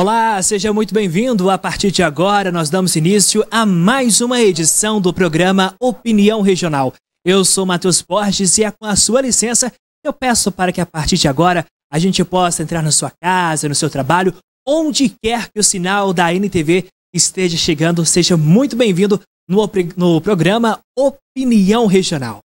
Olá, seja muito bem-vindo. A partir de agora, nós damos início a mais uma edição do programa Opinião Regional. Eu sou Matheus Borges e com a sua licença, eu peço para que a partir de agora a gente possa entrar na sua casa, no seu trabalho, onde quer que o sinal da NTV esteja chegando. Seja muito bem-vindo no programa Opinião Regional.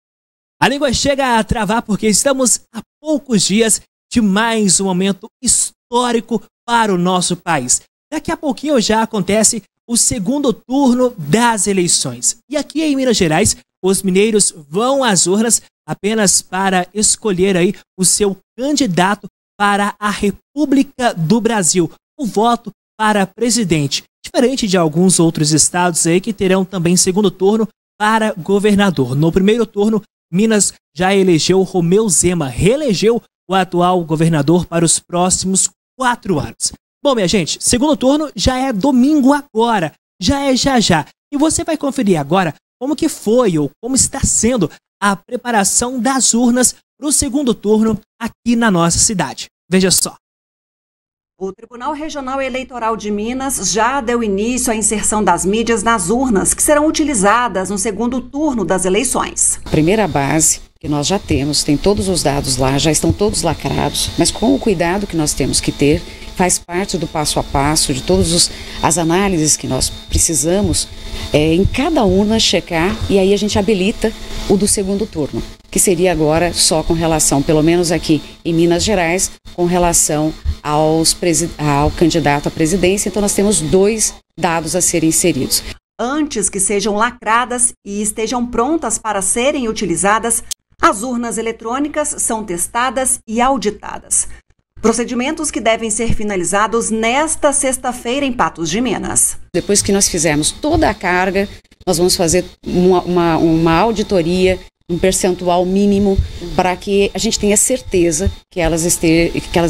A língua chega a travar porque estamos a poucos dias de mais um momento histórico para o nosso país. Daqui a pouquinho já acontece o segundo turno das eleições. E aqui em Minas Gerais, os mineiros vão às urnas apenas para escolher aí o seu candidato para a República do Brasil, o voto para presidente. Diferente de alguns outros estados aí que terão também segundo turno para governador. No primeiro turno, Minas já elegeu Romeu Zema, reelegeu o atual governador para os próximos 4 anos. Bom, minha gente, segundo turno já é domingo agora, já é já. E você vai conferir agora como que foi ou como está sendo a preparação das urnas para o segundo turno aqui na nossa cidade. Veja só. O Tribunal Regional Eleitoral de Minas já deu início à inserção das mídias nas urnas que serão utilizadas no segundo turno das eleições. A primeira base que nós já temos, tem todos os dados lá, já estão todos lacrados, mas com o cuidado que nós temos que ter, faz parte do passo a passo, de todas as análises que nós precisamos, em cada urna checar, e aí a gente habilita o do segundo turno, que seria agora só com relação, pelo menos aqui em Minas Gerais, com relação ao candidato à presidência. Então nós temos 2 dados a serem inseridos. Antes que sejam lacradas e estejam prontas para serem utilizadas, as urnas eletrônicas são testadas e auditadas. Procedimentos que devem ser finalizados nesta sexta-feira em Patos de Minas. Depois que nós fizermos toda a carga, nós vamos fazer uma auditoria, um percentual mínimo, para que a gente tenha certeza que elas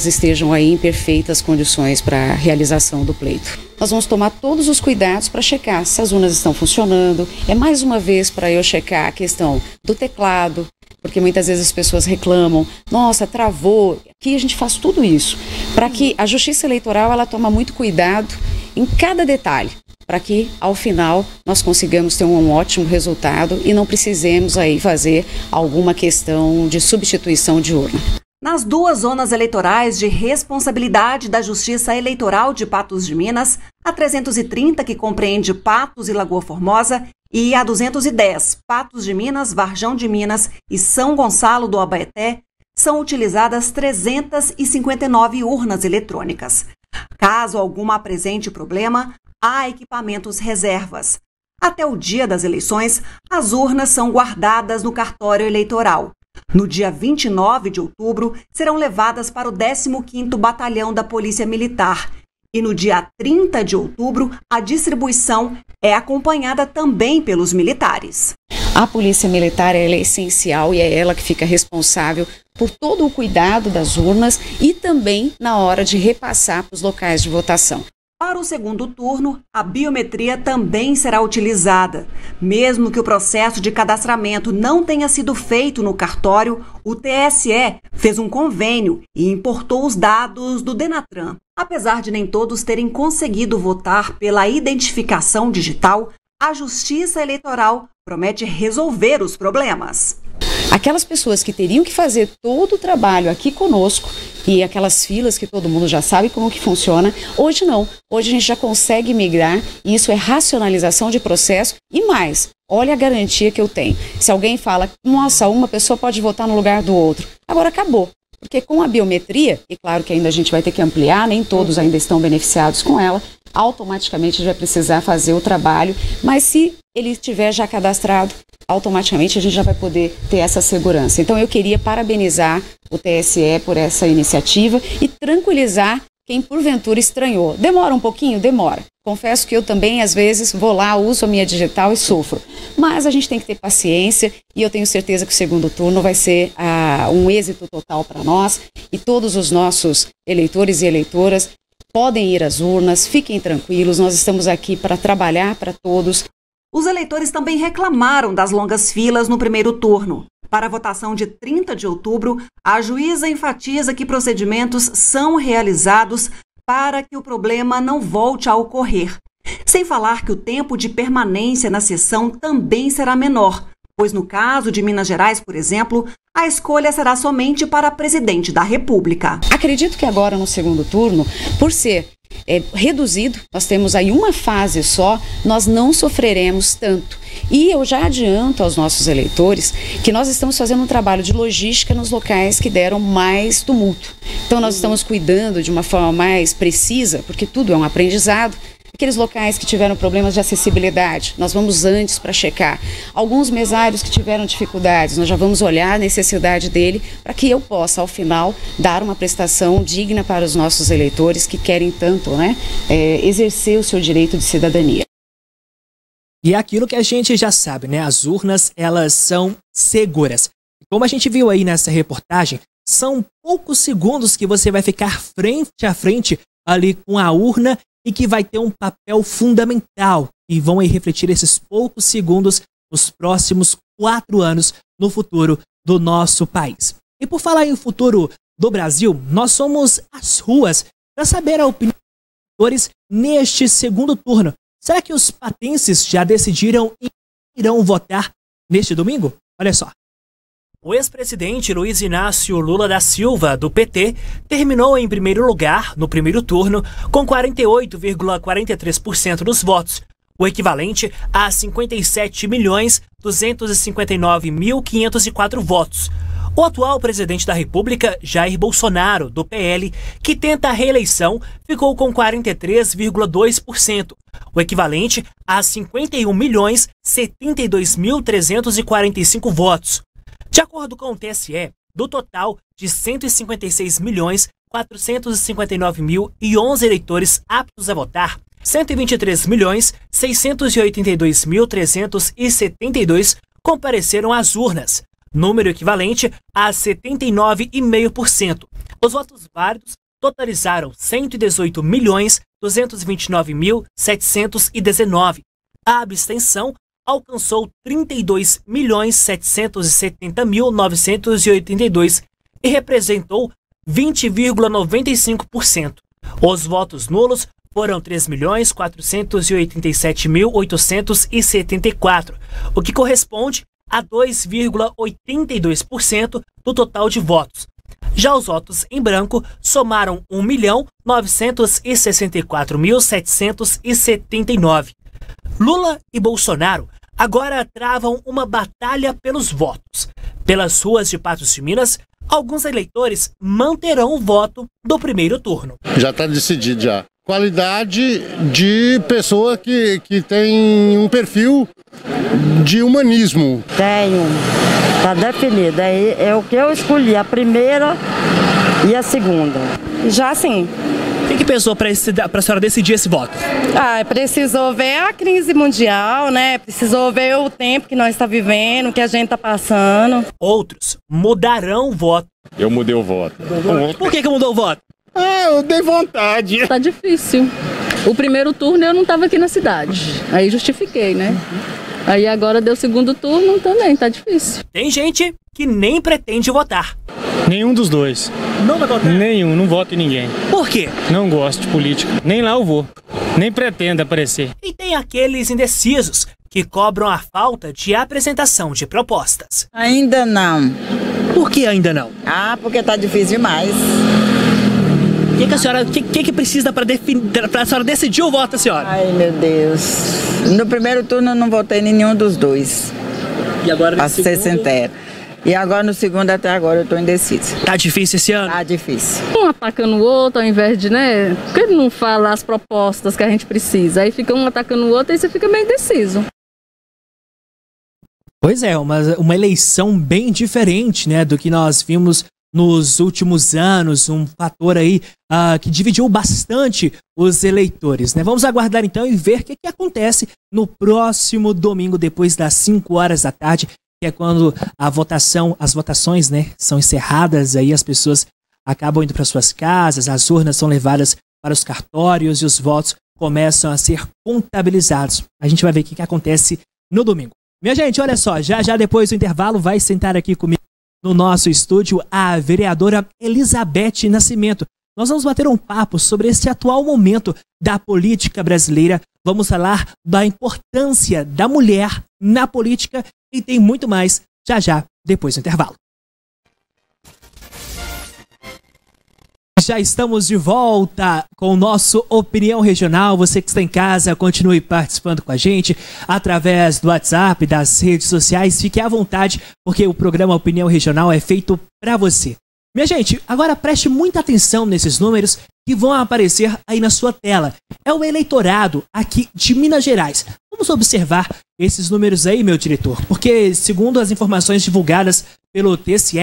estejam aí em perfeitas condições para a realização do pleito. Nós vamos tomar todos os cuidados para checar se as urnas estão funcionando. É mais uma vez para eu checar a questão do teclado, porque muitas vezes as pessoas reclamam, nossa, travou. Aqui a gente faz tudo isso, para que a Justiça Eleitoral ela toma muito cuidado em cada detalhe, para que ao final nós consigamos ter um ótimo resultado e não precisemos aí fazer alguma questão de substituição de urna. Nas 2 zonas eleitorais de responsabilidade da Justiça Eleitoral de Patos de Minas, a 330, que compreende Patos e Lagoa Formosa, e a 210, Patos de Minas, Varjão de Minas e São Gonçalo do Abaeté, são utilizadas 359 urnas eletrônicas. Caso alguma apresente problema, há equipamentos reservas. Até o dia das eleições, as urnas são guardadas no cartório eleitoral. No dia 29 de outubro, serão levadas para o 15º Batalhão da Polícia Militar. E no dia 30 de outubro, a distribuição é acompanhada também pelos militares. A Polícia Militar ela é essencial e é ela que fica responsável por todo o cuidado das urnas e também na hora de repassar para os locais de votação. Para o segundo turno, a biometria também será utilizada. Mesmo que o processo de cadastramento não tenha sido feito no cartório, o TSE fez um convênio e importou os dados do Denatran. Apesar de nem todos terem conseguido votar pela identificação digital, a Justiça Eleitoral promete resolver os problemas. Aquelas pessoas que teriam que fazer todo o trabalho aqui conosco e aquelas filas que todo mundo já sabe como que funciona, hoje não. Hoje a gente já consegue migrar e isso é racionalização de processo e mais. Olha a garantia que eu tenho. Se alguém fala, nossa, uma pessoa pode votar no lugar do outro, agora acabou. Porque com a biometria, e claro que ainda a gente vai ter que ampliar, nem todos ainda estão beneficiados com ela, automaticamente a gente vai precisar fazer o trabalho, mas se ele estiver já cadastrado, automaticamente a gente já vai poder ter essa segurança. Então eu queria parabenizar o TSE por essa iniciativa e tranquilizar quem porventura estranhou. Demora um pouquinho? Demora. Confesso que eu também, às vezes, vou lá, uso a minha digital e sofro. Mas a gente tem que ter paciência e eu tenho certeza que o segundo turno vai ser um êxito total para nós e todos os nossos eleitores e eleitoras podem ir às urnas, fiquem tranquilos, nós estamos aqui para trabalhar para todos. Os eleitores também reclamaram das longas filas no primeiro turno. Para a votação de 30 de outubro, a juíza enfatiza que procedimentos são realizados para que o problema não volte a ocorrer. Sem falar que o tempo de permanência na sessão também será menor, pois no caso de Minas Gerais, por exemplo, a escolha será somente para presidente da República. Acredito que agora no segundo turno, por ser reduzido, nós temos aí uma fase só, nós não sofreremos tanto. E eu já adianto aos nossos eleitores que nós estamos fazendo um trabalho de logística nos locais que deram mais tumulto. Então nós estamos cuidando de uma forma mais precisa, porque tudo é um aprendizado. Aqueles locais que tiveram problemas de acessibilidade, nós vamos antes para checar. Alguns mesários que tiveram dificuldades, nós já vamos olhar a necessidade dele para que eu possa, ao final, dar uma prestação digna para os nossos eleitores que querem tanto, exercer o seu direito de cidadania. E é aquilo que a gente já sabe, né? As urnas, elas são seguras. Como a gente viu aí nessa reportagem, são poucos segundos que você vai ficar frente a frente ali com a urna e que vai ter um papel fundamental e vão aí refletir esses poucos segundos nos próximos 4 anos no futuro do nosso país. E por falar em futuro do Brasil, nós somos às ruas para saber a opinião dos eleitores neste segundo turno. Será que os patenses já decidiram e irão votar neste domingo? Olha só. O ex-presidente Luiz Inácio Lula da Silva, do PT, terminou em primeiro lugar no primeiro turno com 48,43% dos votos, o equivalente a 57.259.504 votos. O atual presidente da República, Jair Bolsonaro, do PL, que tenta a reeleição, ficou com 43,2%, o equivalente a 51.072.345 votos. De acordo com o TSE, do total de 156.459.011 eleitores aptos a votar, 123.682.372 compareceram às urnas, número equivalente a 79,5%. Os votos válidos totalizaram 118.229.719. A abstenção alcançou 32.770.982 e representou 20,95%. Os votos nulos foram 3.487.874, o que corresponde a 2,82% do total de votos. Já os votos em branco somaram 1.964.779. Lula e Bolsonaro agora travam uma batalha pelos votos. Pelas ruas de Patos de Minas, alguns eleitores manterão o voto do primeiro turno. Já está decidido já. Qualidade de pessoa que tem um perfil de humanismo. Tenho, está definido. É o que eu escolhi, a primeira e a segunda. Já sim. O que pensou para a senhora decidir esse voto? Precisou ver a crise mundial, né? Precisou ver o tempo que nós estamos vivendo, que a gente está passando. Outros mudarão o voto. Eu mudei o voto. Por que mudou o voto? Eu dei vontade. Tá difícil. O primeiro turno eu não estava aqui na cidade. Aí justifiquei, né? Aí agora deu o segundo turno também, tá difícil. Tem gente que nem pretende votar. Nenhum dos dois. Não vai votar? Nenhum, não voto em ninguém. Por quê? Não gosto de política. Nem lá eu vou. Nem pretendo aparecer. E tem aqueles indecisos que cobram a falta de apresentação de propostas. Ainda não. Por que ainda não? Porque tá difícil demais. O que a senhora, que precisa para a senhora decidir o voto, senhora? Ai, meu Deus. No primeiro turno eu não votei em nenhum dos dois. E agora no segundo? Pra ser sincera. E agora no segundo até agora eu tô indecisa. Tá difícil esse ano? Tá difícil. Um atacando o outro ao invés de, né? Por que ele não fala as propostas que a gente precisa? Aí fica um atacando o outro e você fica meio indeciso. Pois é, uma eleição bem diferente, né, do que nós vimos nos últimos anos, um fator aí que dividiu bastante os eleitores, né? Vamos aguardar então e ver o que acontece no próximo domingo, depois das 5 horas da tarde, que é quando as votações, né, são encerradas, aí as pessoas acabam indo para suas casas, as urnas são levadas para os cartórios e os votos começam a ser contabilizados. A gente vai ver o que acontece no domingo. Minha gente, olha só, já depois do intervalo vai sentar aqui comigo no nosso estúdio a vereadora Elizabeth Nascimento. nós vamos bater um papo sobre esse atual momento da política brasileira. Vamos falar da importância da mulher na política e tem muito mais já depois do intervalo. Já estamos de volta com o nosso Opinião Regional. Você que está em casa, continue participando com a gente através do WhatsApp, das redes sociais. Fique à vontade, porque o programa Opinião Regional é feito para você. Minha gente, agora preste muita atenção nesses números que vão aparecer aí na sua tela. É o eleitorado aqui de Minas Gerais. Vamos observar esses números aí, meu diretor, porque segundo as informações divulgadas pelo TSE,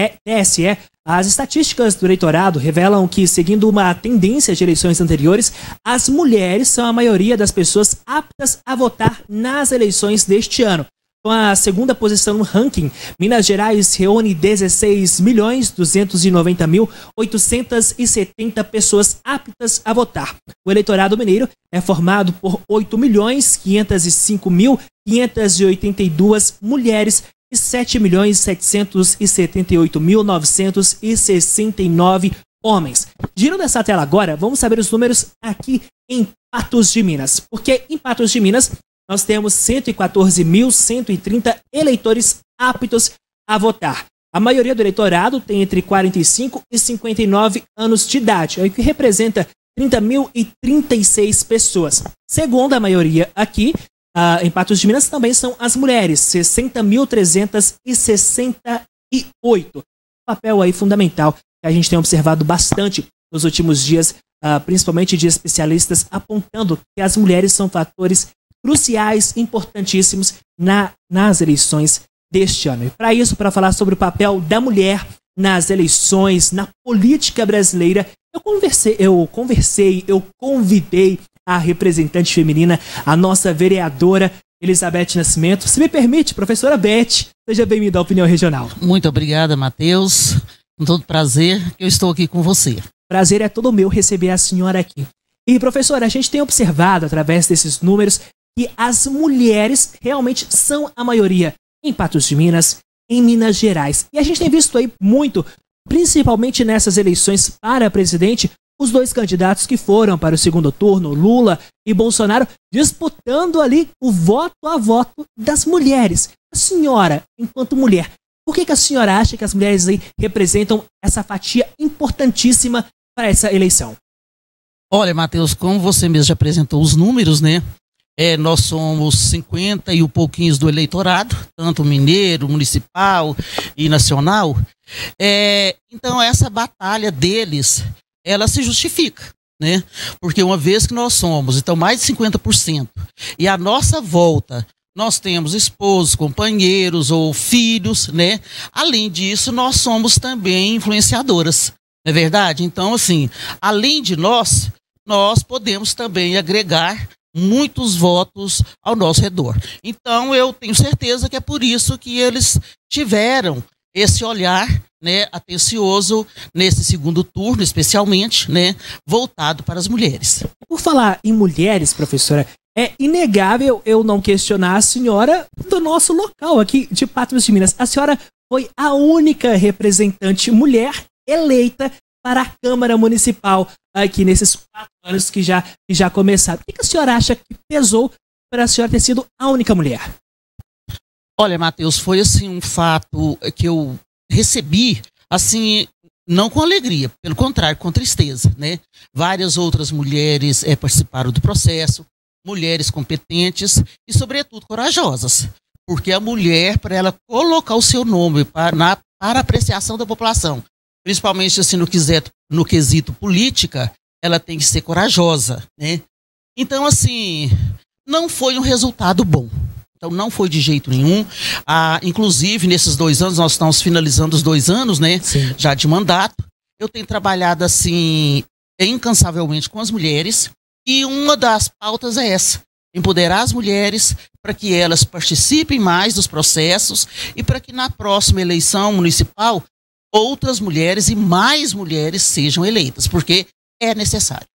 as estatísticas do eleitorado revelam que, seguindo uma tendência de eleições anteriores, as mulheres são a maioria das pessoas aptas a votar nas eleições deste ano. Com a segunda posição no ranking, Minas Gerais reúne 16.290.870 pessoas aptas a votar. O eleitorado mineiro é formado por 8.505.582 mulheres e 7.778.969 homens. Girando essa tela agora, vamos saber os números aqui em Patos de Minas. Porque em Patos de Minas nós temos 114.130 eleitores aptos a votar. A maioria do eleitorado tem entre 45 e 59 anos de idade, o que representa 30.036 pessoas. Segundo a maioria aqui, em Patos de Minas também são as mulheres, 60.368. Papel aí fundamental que a gente tem observado bastante nos últimos dias, principalmente de especialistas apontando que as mulheres são fatores cruciais, importantíssimos nas eleições deste ano. E para isso, para falar sobre o papel da mulher nas eleições, na política brasileira, eu convidei a representante feminina, a nossa vereadora Elizabeth Nascimento. Se me permite, professora Beth, seja bem-vinda à Opinião Regional. Muito obrigada, Matheus. Com todo prazer que eu estou aqui com você. Prazer é todo meu receber a senhora aqui. E, professora, a gente tem observado, através desses números, que as mulheres realmente são a maioria em Patos de Minas, em Minas Gerais. E a gente tem visto aí muito, principalmente nessas eleições para presidente, os dois candidatos que foram para o segundo turno, Lula e Bolsonaro, disputando ali o voto a voto das mulheres. A senhora, enquanto mulher, por que a senhora acha que as mulheres aí representam essa fatia importantíssima para essa eleição? Olha, Matheus, como você mesmo já apresentou os números, né? Nós somos 50 e um pouquinhos do eleitorado, tanto mineiro, municipal e nacional. Então, essa batalha deles, ela se justifica, né? Porque uma vez que nós somos, então, mais de 50%, e à nossa volta nós temos esposos, companheiros ou filhos, né? Além disso, nós somos também influenciadoras, não é verdade? Então, assim, além de nós podemos também agregar muitos votos ao nosso redor. Então, eu tenho certeza que é por isso que eles tiveram esse olhar, né, atencioso nesse segundo turno, especialmente, né, voltado para as mulheres. Por falar em mulheres, professora, é inegável eu não questionar a senhora do nosso local aqui de Patos de Minas. A senhora foi a única representante mulher eleita para a Câmara Municipal aqui nesses 4 anos que já começaram. O que a senhora acha que pesou para a senhora ter sido a única mulher? Olha, Matheus, foi assim um fato que eu recebi, assim, não com alegria, pelo contrário, com tristeza, né? Várias outras mulheres participaram do processo, mulheres competentes e, sobretudo, corajosas. Porque a mulher, para ela colocar o seu nome para apreciação da população, principalmente assim no quesito política, ela tem que ser corajosa, né? Então, assim, não foi um resultado bom. Então, não foi de jeito nenhum. Inclusive, nesses 2 anos, nós estamos finalizando os 2 anos, né? Sim. Já de mandato. Eu tenho trabalhado, assim, incansavelmente com as mulheres. E uma das pautas é essa: empoderar as mulheres para que elas participem mais dos processos e para que na próxima eleição municipal outras mulheres e mais mulheres sejam eleitas, porque é necessário.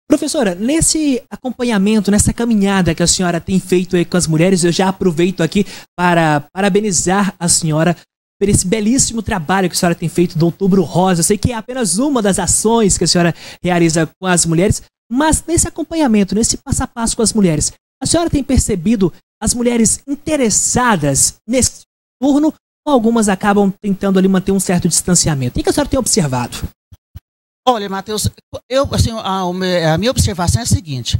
Professora, nesse acompanhamento, nessa caminhada que a senhora tem feito aí com as mulheres, eu já aproveito aqui para parabenizar a senhora por esse belíssimo trabalho que a senhora tem feito do Outubro Rosa. Eu sei que é apenas uma das ações que a senhora realiza com as mulheres, mas nesse acompanhamento, nesse passo a passo com as mulheres, a senhora tem percebido as mulheres interessadas nesse turno ou algumas acabam tentando ali manter um certo distanciamento? O que a senhora tem observado? Olha, Matheus, a minha observação é a seguinte,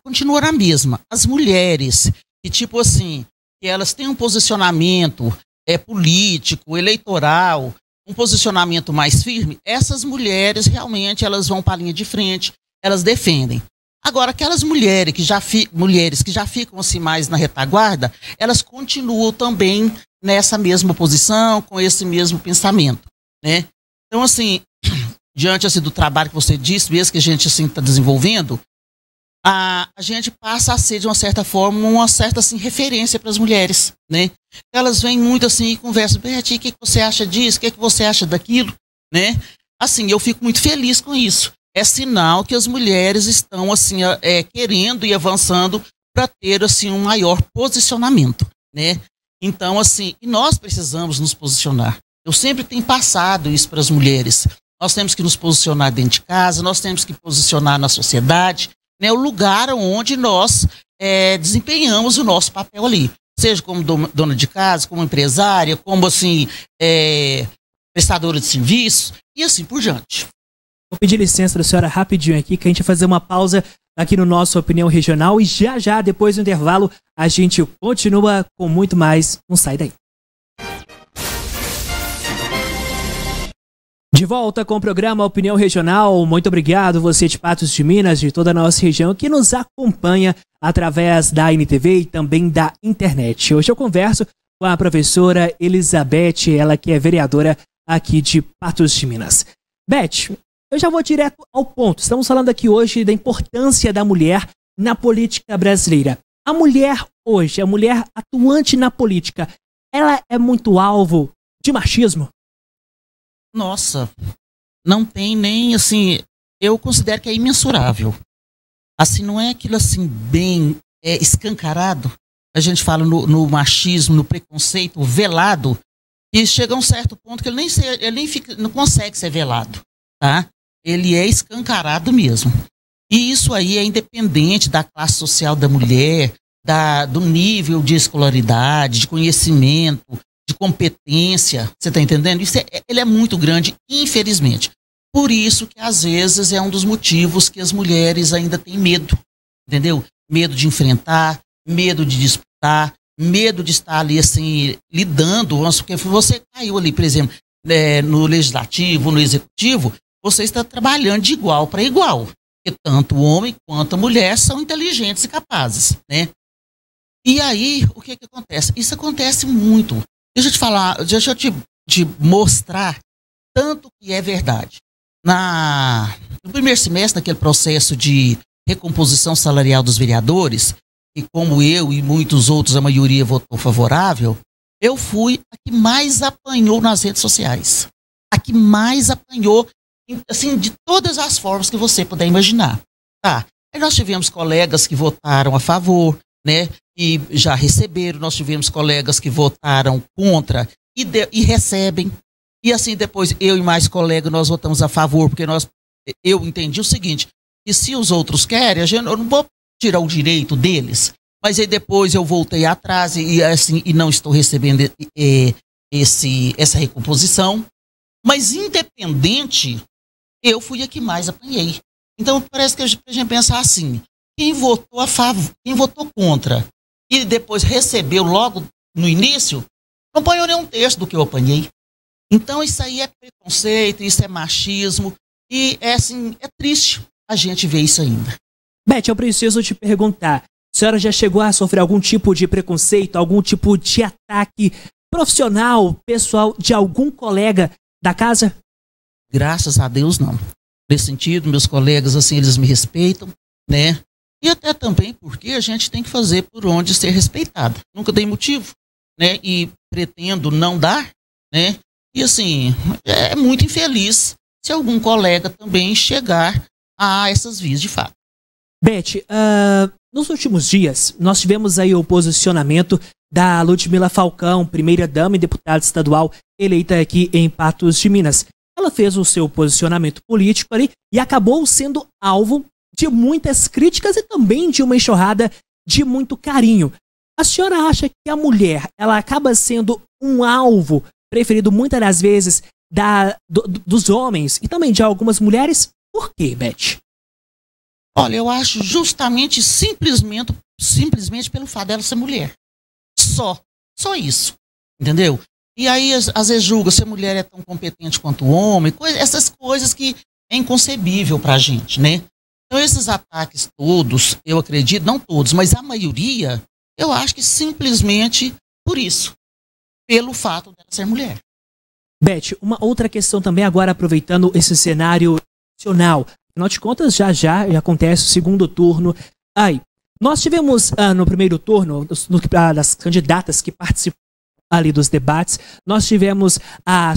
continua a mesma. As mulheres que, tipo assim, que elas têm um posicionamento político, eleitoral, um posicionamento mais firme, essas mulheres realmente elas vão para a linha de frente, elas defendem. Agora, aquelas mulheres que já ficam assim mais na retaguarda, elas continuam também nessa mesma posição, com esse mesmo pensamento, né? Então, assim, diante assim, do trabalho que você disse, mesmo que a gente assim está desenvolvendo, a gente passa a ser, de uma certa forma, uma certa assim, referência para as mulheres, né? Elas vêm muito assim e conversam, Beth, o que você acha disso? O que você acha daquilo? Né? Assim, eu fico muito feliz com isso. É sinal que as mulheres estão assim, querendo e avançando para ter assim, um maior posicionamento, né? Então, assim, e nós precisamos nos posicionar. Eu sempre tenho passado isso para as mulheres. Nós temos que nos posicionar dentro de casa, nós temos que posicionar na sociedade, né, o lugar onde nós desempenhamos o nosso papel ali. Seja como dona de casa, como empresária, como assim, prestadora de serviço e assim por diante. Vou pedir licença da senhora rapidinho aqui, que a gente vai fazer uma pausa aqui no nosso Opinião Regional e já, depois do intervalo, a gente continua com muito mais. Não sai daí. De volta com o programa Opinião Regional. Muito obrigado você de Patos de Minas, de toda a nossa região, que nos acompanha através da NTV e também da internet. Hoje eu converso com a professora Elizabeth, ela que é vereadora aqui de Patos de Minas. Beth, eu já vou direto ao ponto. Estamos falando aqui hoje da importância da mulher na política brasileira. A mulher hoje, a mulher atuante na política, ela é muito alvo de machismo? Nossa, não tem nem, assim, eu considero que é imensurável. Assim, não é aquilo assim bem escancarado. A gente fala no machismo, no preconceito velado, e chega a um certo ponto que ele não consegue ser velado, tá? Ele é escancarado mesmo. E isso aí é independente da classe social da mulher, do nível de escolaridade, de conhecimento, de competência, você está entendendo? Ele é muito grande, infelizmente. Por isso que, às vezes, é um dos motivos que as mulheres ainda têm medo, entendeu? Medo de enfrentar, medo de disputar, medo de estar ali, assim, lidando, porque você caiu ali, por exemplo, no legislativo, no executivo, você está trabalhando de igual para igual, porque tanto o homem quanto a mulher são inteligentes e capazes, né? E aí, o que acontece? Isso acontece muito. Deixa eu te falar, deixa eu te mostrar tanto que é verdade. No primeiro semestre, naquele processo de recomposição salarial dos vereadores, e como eu e muitos outros, a maioria votou favorável, eu fui a que mais apanhou nas redes sociais. A que mais apanhou, assim, de todas as formas que você puder imaginar. Tá? Aí nós tivemos colegas que votaram a favor, né? E já receberam, nós tivemos colegas que votaram contra e recebem. E assim, depois, eu e mais colegas, nós votamos a favor, porque eu entendi o seguinte, que se os outros querem, eu não vou tirar o direito deles, mas aí depois eu voltei atrás e não estou recebendo essa recomposição. Mas independente, eu fui a que mais apanhei. Então parece que a gente pensa assim, quem votou a favor, quem votou contra e depois recebeu logo no início, não apanhou nem um terço do que eu apanhei. Então isso aí é preconceito, isso é machismo e assim, é triste a gente ver isso ainda. Beth, eu preciso te perguntar, a senhora já chegou a sofrer algum tipo de preconceito, algum tipo de ataque profissional, pessoal, de algum colega da casa? Graças a Deus, não. Nesse sentido, meus colegas, assim, eles me respeitam, né? E até também porque a gente tem que fazer por onde ser respeitado. Nunca dei motivo, né? E pretendo não dar, né? E assim, é muito infeliz se algum colega também chegar a essas vias de fato. Beth, nos últimos dias, nós tivemos aí o posicionamento da Ludmila Falcão, primeira-dama e deputada estadual eleita aqui em Patos de Minas. Ela fez o seu posicionamento político ali e acabou sendo alvo de muitas críticas e também de uma enxurrada de muito carinho. A senhora acha que a mulher, ela acaba sendo um alvo preferido muitas das vezes dos homens e também de algumas mulheres? Por quê, Beth? Olha, eu acho justamente simplesmente pelo fato dela ser mulher. Só isso, entendeu? E aí, às vezes, julga se a mulher é tão competente quanto o homem, essas coisas que é inconcebível pra gente, né? Então, esses ataques todos, eu acredito, não todos, mas a maioria, eu acho que simplesmente por isso, pelo fato dela ser mulher. Beth, uma outra questão também agora, aproveitando esse cenário nacional. Afinal de contas, já acontece o segundo turno. Nós tivemos no primeiro turno, das candidatas que participaram ali dos debates, nós tivemos a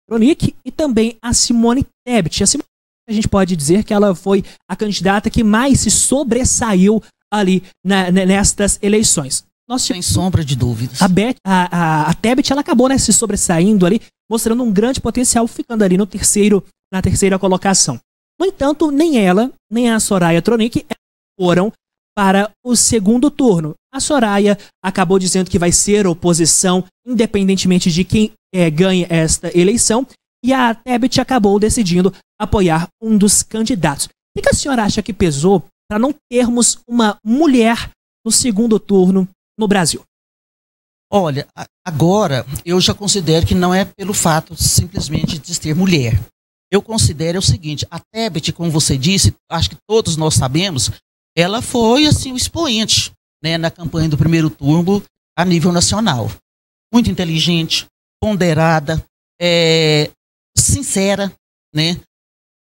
Tronic e também a Simone Tebet. A gente pode dizer que ela foi a candidata que mais se sobressaiu ali nestas eleições. Sem sombra de dúvidas. A Tebet, ela acabou se sobressaindo ali, mostrando um grande potencial, ficando ali na terceira colocação. No entanto, nem ela, nem a Soraya Tronic foram para o segundo turno. A Soraya acabou dizendo que vai ser oposição, independentemente de quem ganhe esta eleição, e a Tebet acabou decidindo apoiar um dos candidatos. O que a senhora acha que pesou para não termos uma mulher no segundo turno no Brasil? Olha, agora eu já considero que não é pelo fato simplesmente de ser mulher. Eu considero o seguinte, a Tebet, como você disse, acho que todos nós sabemos, ela foi assim o expoente, né, na campanha do primeiro turno a nível nacional. Muito inteligente, ponderada, sincera, né?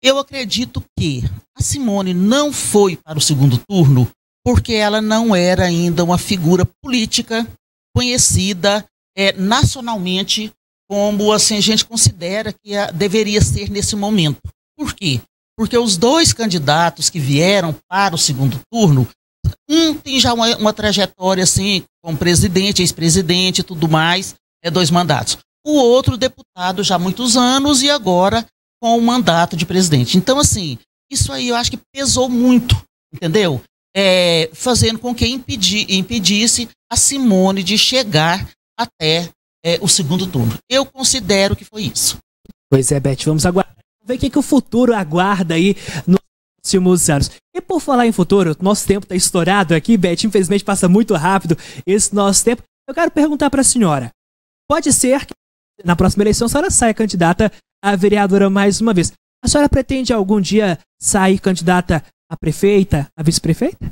Eu acredito que a Simone não foi para o segundo turno porque ela não era ainda uma figura política conhecida nacionalmente como assim, a gente considera que deveria ser nesse momento. Por quê? Porque os dois candidatos que vieram para o segundo turno, um tem já uma trajetória assim, como presidente, ex-presidente e tudo mais, 2 mandatos. O outro deputado já há muitos anos e agora com o mandato de presidente. Então, assim, isso aí eu acho que pesou muito, entendeu? Fazendo com que impedisse a Simone de chegar até o segundo turno. Eu considero que foi isso. Pois é, Beth, vamos aguardar. Vamos ver o que o futuro aguarda aí nos próximos anos. E por falar em futuro, nosso tempo está estourado aqui, Beth, infelizmente passa muito rápido esse nosso tempo. Eu quero perguntar para a senhora, pode ser que na próxima eleição a senhora saia candidata a vereadora mais uma vez. A senhora pretende algum dia sair candidata a prefeita, a vice-prefeita?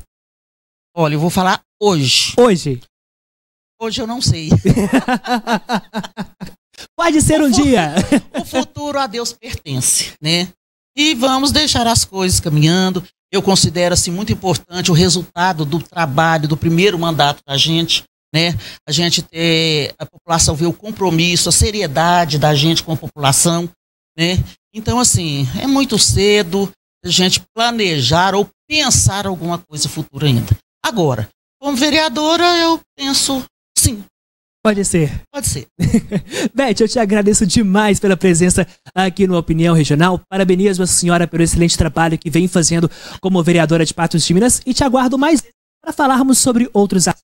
Olha, eu vou falar hoje. Hoje? Hoje eu não sei. Pode ser um dia. O futuro a Deus pertence, né? E vamos deixar as coisas caminhando. Eu considero assim muito importante o resultado do trabalho do primeiro mandato da gente, né? A população vê o compromisso, a seriedade da gente com a população, né? Então assim, é muito cedo a gente planejar ou pensar alguma coisa futura ainda. Agora, como vereadora, eu penso sim. Pode ser. Pode ser. Beth, eu te agradeço demais pela presença aqui no Opinião Regional. Parabenizo a senhora pelo excelente trabalho que vem fazendo como vereadora de Patos de Minas e te aguardo mais para falarmos sobre outros assuntos.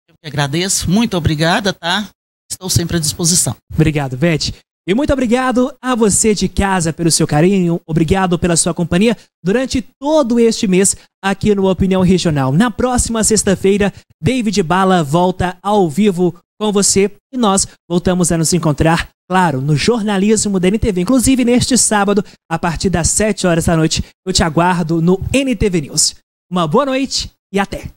Eu que agradeço. Muito obrigada, tá? Estou sempre à disposição. Obrigado, Beth. E muito obrigado a você de casa pelo seu carinho, obrigado pela sua companhia durante todo este mês aqui no Opinião Regional. Na próxima sexta-feira, David Bala volta ao vivo com você e nós voltamos a nos encontrar, claro, no jornalismo da NTV. Inclusive, neste sábado, a partir das 7 horas da noite, eu te aguardo no NTV News. Uma boa noite e até!